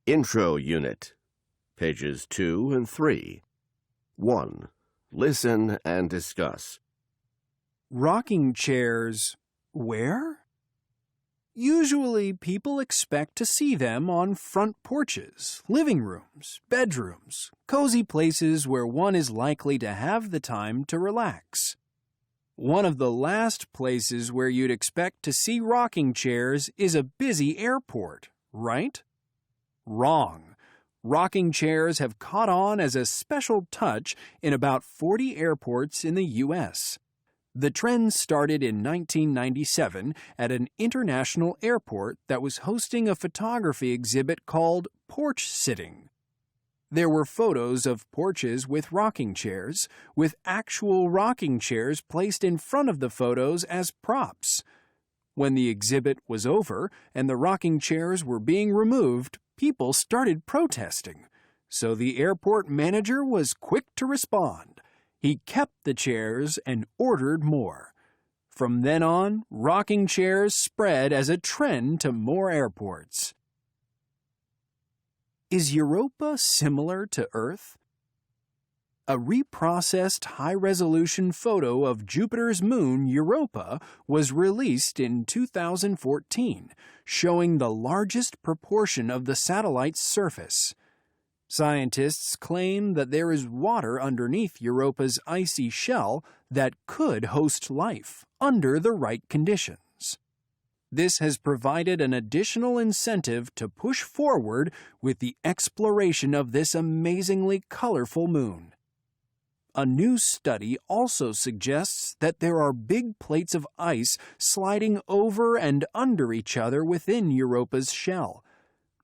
Intro Unit, pages 2 and 3. 1. Listen and discuss. Rocking chairs, where? Usually people expect to see them on front porches, living rooms, bedrooms, cozy places where one is likely to have the time to relax. One of the last places where you'd expect to see rocking chairs is a busy airport, right? Wrong. Rocking chairs have caught on as a special touch in about 40 airports in the U.S. The trend started in 1997 at an international airport that was hosting a photography exhibit called Porch Sitting. There were photos of porches with rocking chairs, with actual rocking chairs placed in front of the photos as props. When the exhibit was over and the rocking chairs were being removed, people started protesting. So the airport manager was quick to respond. He kept the chairs and ordered more. From then on, rocking chairs spread as a trend to more airports. Is Europa similar to Earth? A reprocessed high-resolution photo of Jupiter's moon, Europa, was released in 2014, showing the largest proportion of the satellite's surface. Scientists claim that there is water underneath Europa's icy shell that could host life under the right conditions. This has provided an additional incentive to push forward with the exploration of this amazingly colorful moon. A new study also suggests that there are big plates of ice sliding over and under each other within Europa's shell.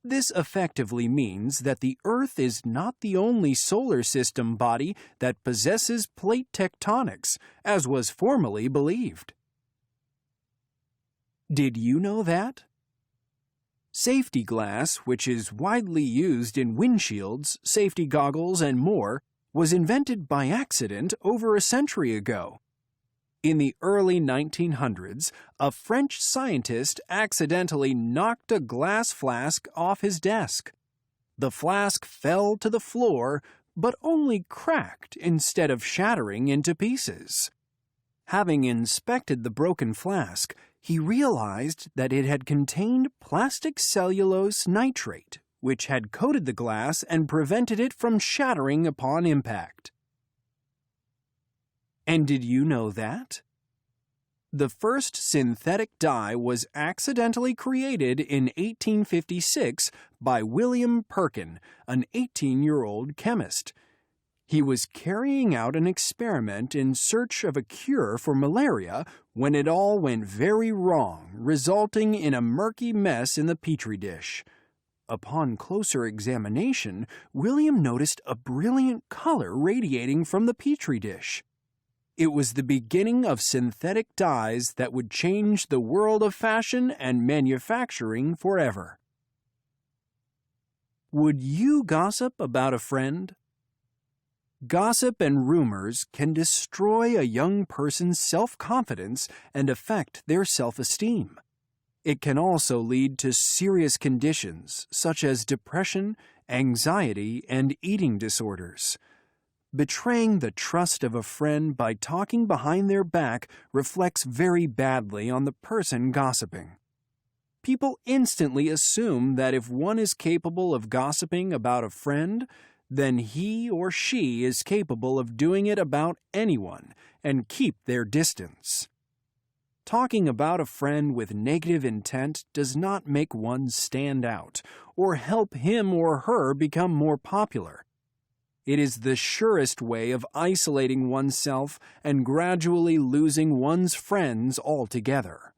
This effectively means that the Earth is not the only solar system body that possesses plate tectonics, as was formerly believed. Did you know that? Safety glass, which is widely used in windshields, safety goggles, and more, was invented by accident over a century ago. In the early 1900s, a French scientist accidentally knocked a glass flask off his desk. The flask fell to the floor, but only cracked instead of shattering into pieces. Having inspected the broken flask, he realized that it had contained plastic cellulose nitrate, which had coated the glass and prevented it from shattering upon impact. And did you know that? The first synthetic dye was accidentally created in 1856 by William Perkin, an 18-year-old chemist. He was carrying out an experiment in search of a cure for malaria when it all went very wrong, resulting in a murky mess in the petri dish. Upon closer examination, William noticed a brilliant color radiating from the petri dish. It was the beginning of synthetic dyes that would change the world of fashion and manufacturing forever. Would you gossip about a friend? Gossip and rumors can destroy a young person's self-confidence and affect their self-esteem. It can also lead to serious conditions such as depression, anxiety, and eating disorders. Betraying the trust of a friend by talking behind their back reflects very badly on the person gossiping. People instantly assume that if one is capable of gossiping about a friend, then he or she is capable of doing it about anyone and keep their distance. Talking about a friend with negative intent does not make one stand out or help him or her become more popular. It is the surest way of isolating oneself and gradually losing one's friends altogether.